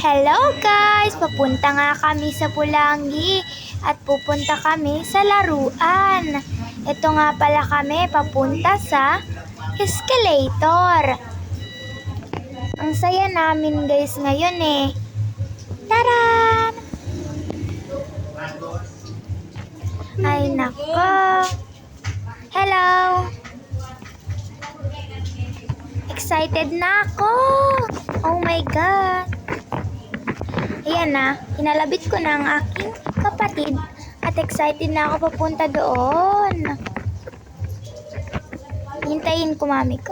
Hello guys! Papunta nga kami sa Pulangi at pupunta kami sa laruan. Ito nga pala kami papunta sa escalator. Ang saya namin guys ngayon eh. Taran! Ay nako! Hello! Excited na ako! Oh my God! Ayan na, hinalabit ko na ang aking kapatid at excited na ako papunta doon. Hintayin ko mami ko.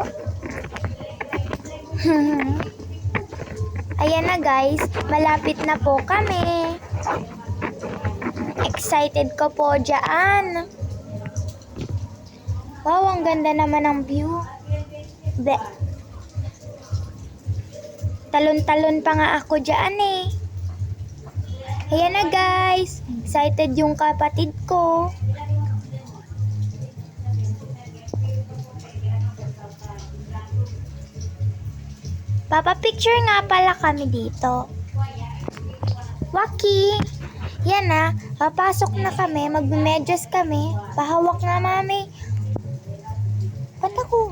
Ayan na guys, malapit na po kami. Excited ko po dyan. Wow, ang ganda naman ng view. Talon-talon pa nga ako dyan eh. Ayan na guys, excited yung kapatid ko. Papa-picture nga pala kami dito. Waki! Yan na, papasok na kami, magmemedyas kami. Pahawak na mami. Ba't ako?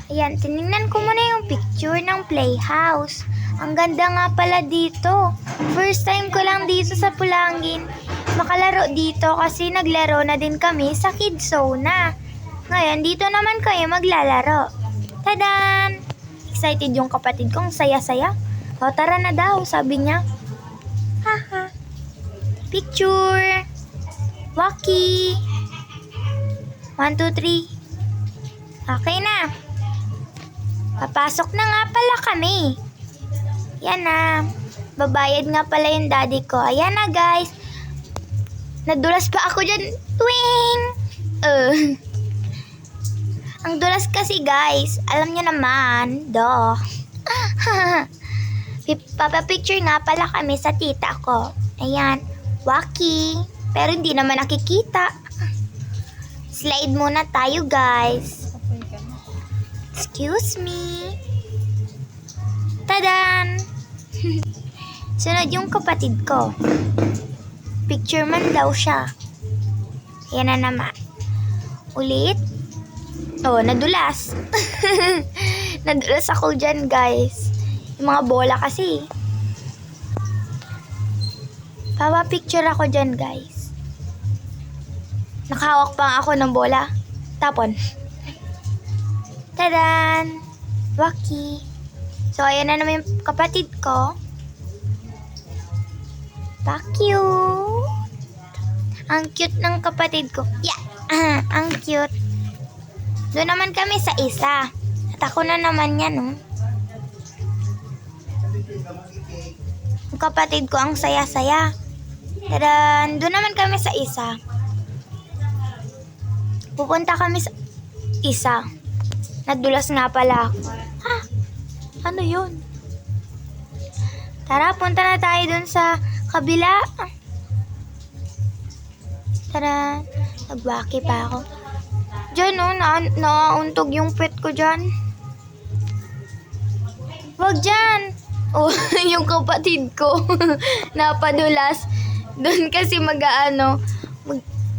Ayan, tinignan ko muna yung picture ng playhouse. Ang ganda nga pala dito. First time ko lang dito sa Pulangin makalaro dito kasi naglaro na din kami sa Kids Zona. Ngayon, dito naman kayo maglalaro. Tadan! Excited yung kapatid kong saya-saya. O, tara na daw, sabi niya. Haha. Picture! Waki! 1, 2, 3. Okay na. Papasok na nga pala kami. Yan na. Babayad nga pala yung daddy ko. Ayan na guys. Nadulas pa ako dyan. Twing! Ang dulas kasi guys. Alam niyo naman. Duh. Papapicture nga pala kami sa tita ko. Ayan. Waki. Pero hindi naman nakikita. Slide muna tayo guys. Excuse me. Tadan! Sunod yung kapatid ko. Picture man daw siya. Yan na naman. Ulit. Oh, nadulas. Nadulas ako dyan guys. Yung mga bola kasi. Papa-picture ako dyan guys. Nakahawak pa ako ng bola. Tapon. Tadan! Waki. So, ayan na naman yung kapatid ko. Pa-cute. Ang cute ng kapatid ko. Yeah! Ang cute. Doon naman kami sa isa. At ako na naman yan, oh. Ang kapatid ko, ang saya-saya. Tadan! Doon naman kami sa isa. Pupunta kami sa isa. Nadulas nga pala ako. Ha? Ano yun? Tara, punta na tayo dun sa kabila. Tara, nagwaki pa ako. Diyan oh, nauuntog yung pet ko dyan. Wag dyan! Oh, yung kapatid ko. Napadulas. Dun kasi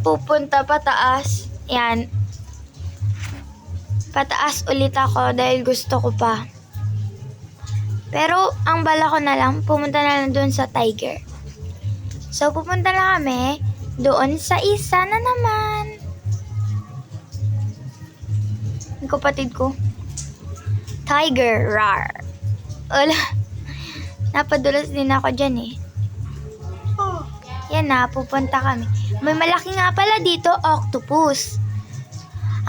pupunta pataas. Yan. Pataas ulit ako dahil gusto ko pa. Pero, ang bala ko na lang, pumunta na lang doon sa Tiger. So, pupunta na kami doon sa isa na naman. Yung kapatid ko. Tiger, rar. Wala. Napadulas din ako dyan eh. Yan na, pupunta kami. May malaki nga pala dito, octopus.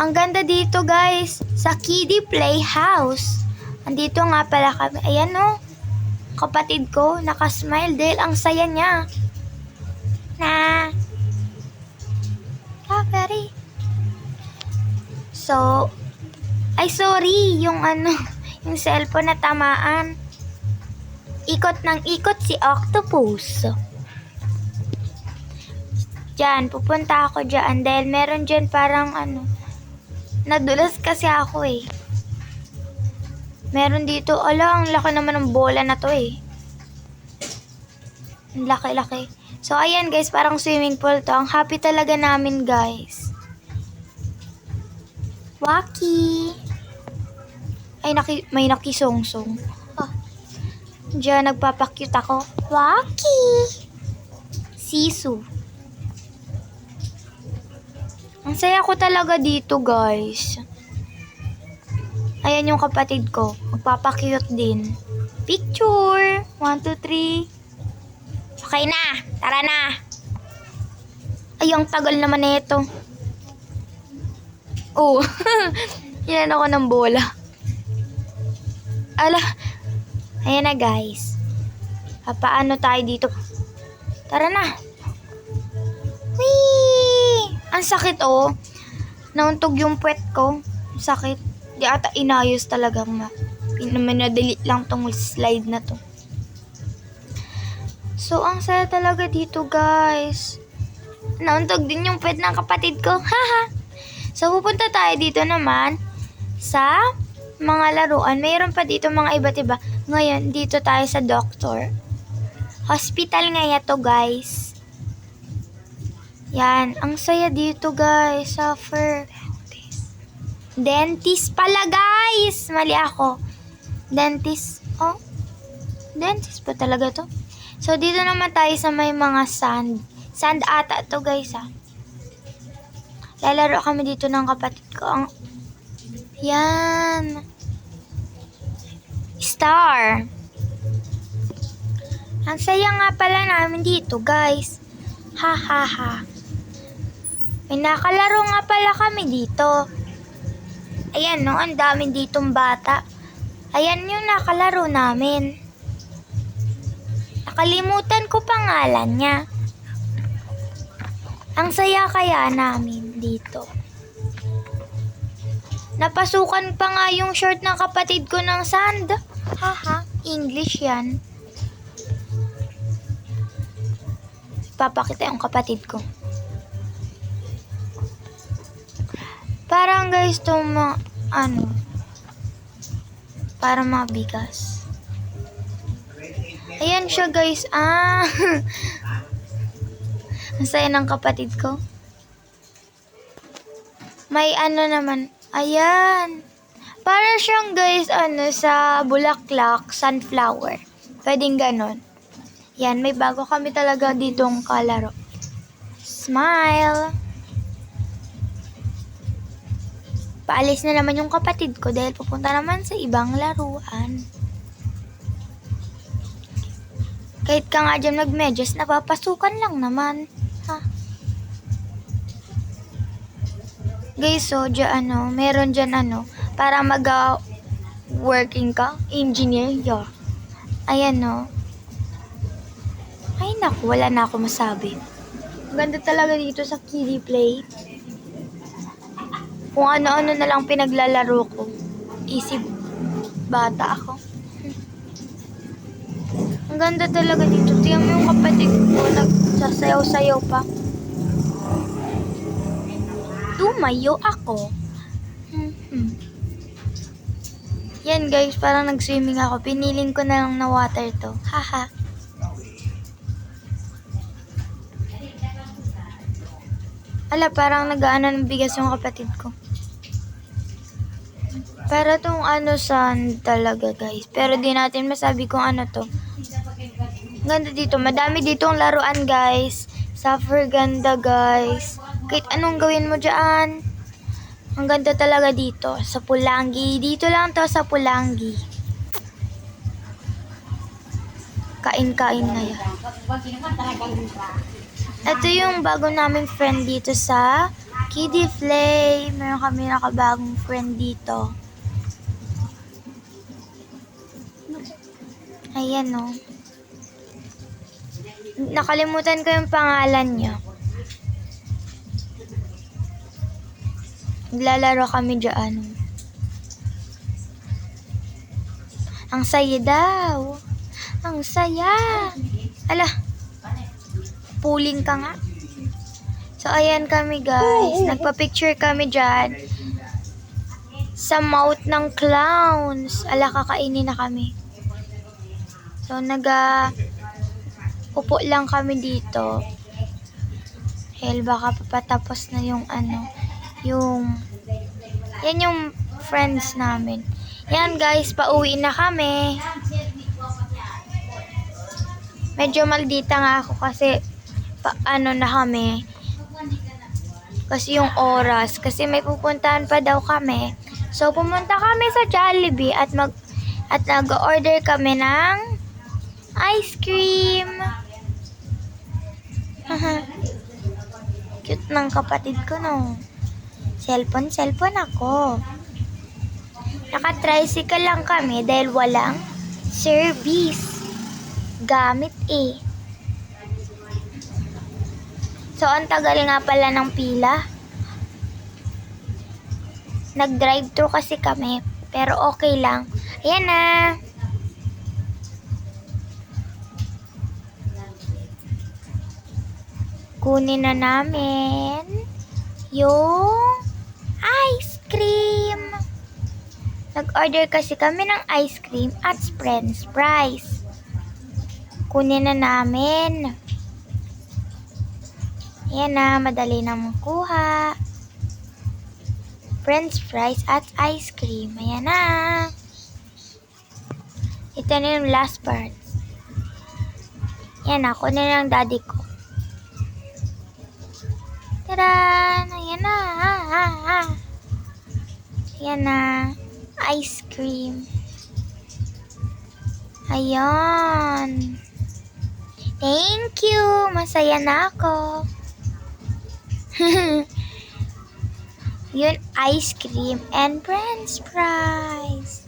Ang ganda dito guys, sa Kiddie Playhouse. Andito nga pala kami. Ayan o, kapatid ko, nakasmile dahil ang saya niya. Na. Very. So, ay sorry, yung yung cellphone na tamaan. Ikot ng ikot si octopus. Diyan, pupunta ako dyan dahil meron dyan parang nadulas kasi ako eh. Meron dito, ang laki naman ng bola na to eh. Ang laki-laki. So, ayan guys, parang swimming pool to. Ang happy talaga namin guys. Waki! Ay, may nakisong-song. Diyan, nagpapakyut ako. Waki! Sisu. Ang saya ko talaga dito, guys. Ayan yung kapatid ko. Magpapakyut din. Picture! 1, 2, 3. Okay na! Tara na! Ay, ang tagal naman na ito. Oh, yan ako ng bola. Ala, ayan na guys. Paano tayo dito? Tara na. Whee! Ang sakit oh. Nauntog yung puwet ko. Ang sakit. Di ata inayos talaga nga. Pinadelete lang tong slide na to. So, ang saya talaga dito guys. Nauntog din yung puwet ng kapatid ko. Haha. So, pupunta tayo dito naman sa mga laruan. Mayroon pa dito mga iba't iba. Ngayon, dito tayo sa doctor. Hospital nga to guys. Yan. Ang saya dito guys. Suffer. Dentist pala guys. Mali ako. Dentist. Oh. Dentist pa talaga to. So, dito naman tayo sa may mga sand. Sand ata to guys Lalaro kami dito ng kapatid ko. Yan. Star. Ang saya nga pala namin dito, guys. Ha, ha, ha. May nakalaro nga pala kami dito. Ayan, no? Ang dami ditong bata. Ayan yung nakalaro namin. Nakalimutan ko pangalan niya. Ang saya kaya namin dito. Napasukan pa nga yung short ng kapatid ko ng sand. Haha, English yan. Papakita yung kapatid ko. Parang guys, itong mga, parang mga bigas. Ayan siya guys, Ang saya ng kapatid ko. May naman. Ayan. Para siyang guys, sa bulaklak, sunflower. Pwedeng ganon. Yan, may bago kami talaga ditong kalaro. Smile. Paalis na naman yung kapatid ko dahil pupunta naman sa ibang laruan. Kahit ka nga dyan nagmedyas, napapasukan lang naman. Ha? Guys, so, dyan, meron dyan, para working ka, engineer, yeah. Ayan, no. Ay, naku, wala na ako masabi. Ang ganda talaga dito sa kiddie play. Kung ano-ano na lang pinaglalaro ko. Easy bata ako. Ang ganda talaga dito. Tingnan mo yung kapatid ko, nagsasayaw-sayaw pa. Tumayo ako. Yan guys, parang nag-swimming ako. Piniling ko na lang na water to. Haha. Ala, parang nag-aano ng bigas yung kapatid ko. Para tong sand talaga guys. Pero di natin masabi kung ano to. Ganda dito. Madami ditong laruan guys. Suffer ganda guys. Kahit anong gawin mo dyan. Ang ganda talaga dito. Sa Pulangi. Dito lang to sa Pulangi. Kain-kain na yan. Ito yung bago naming friend dito sa Kiddie Play. Meron kami nakabagong friend dito. Ayan o. Nakalimutan ko yung pangalan niya. Naglalaro kami dyan. Ang saya daw. Ang saya. Ala. Pulling ka nga. So, ayan kami guys. Nagpa-picture kami dyan. sa mouth ng clowns. Ala, kakainin na kami. So, upo lang kami dito. Hell, baka papatapos na yung yan yung friends namin. Yan guys, pauwi na kami. Medyo maldita nga ako kasi na kami. Kasi yung oras, kasi may pupuntahan pa daw kami. So pumunta kami sa Jollibee at nag-order kami ng ice cream. Cute ng kapatid ko, no? Cellphone ako. Naka-tricycle lang kami dahil walang service. Gamit eh. So, ang tagal nga pala ng pila. Nag-drive-thru kasi kami. Pero okay lang. Ayan na. Kunin na namin yung ice cream. Nag-order kasi kami ng ice cream at french fries. Kunin na namin. Ayan na, madali na makuha. French fries at ice cream. Ayan na. Ito na yung last part. Ayan na, kunin na ng daddy ko. Tada! Ayan na. Ayan na. Ice cream. Ayan. Thank you. Masaya na ako. Yun, ice cream and french fries.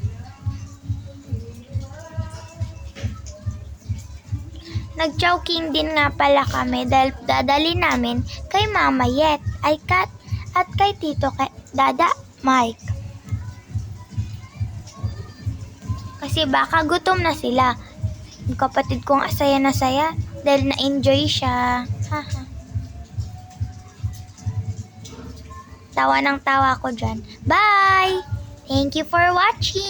Nag-joking din nga pala kami dahil dadali namin kay Mama Yet, Kat, at kay Tito Dada Mike. Kasi baka gutom na sila. Yung kapatid kong asaya na saya dahil na-enjoy siya. Haha. Tawa ng tawa ko dyan. Bye! Thank you for watching!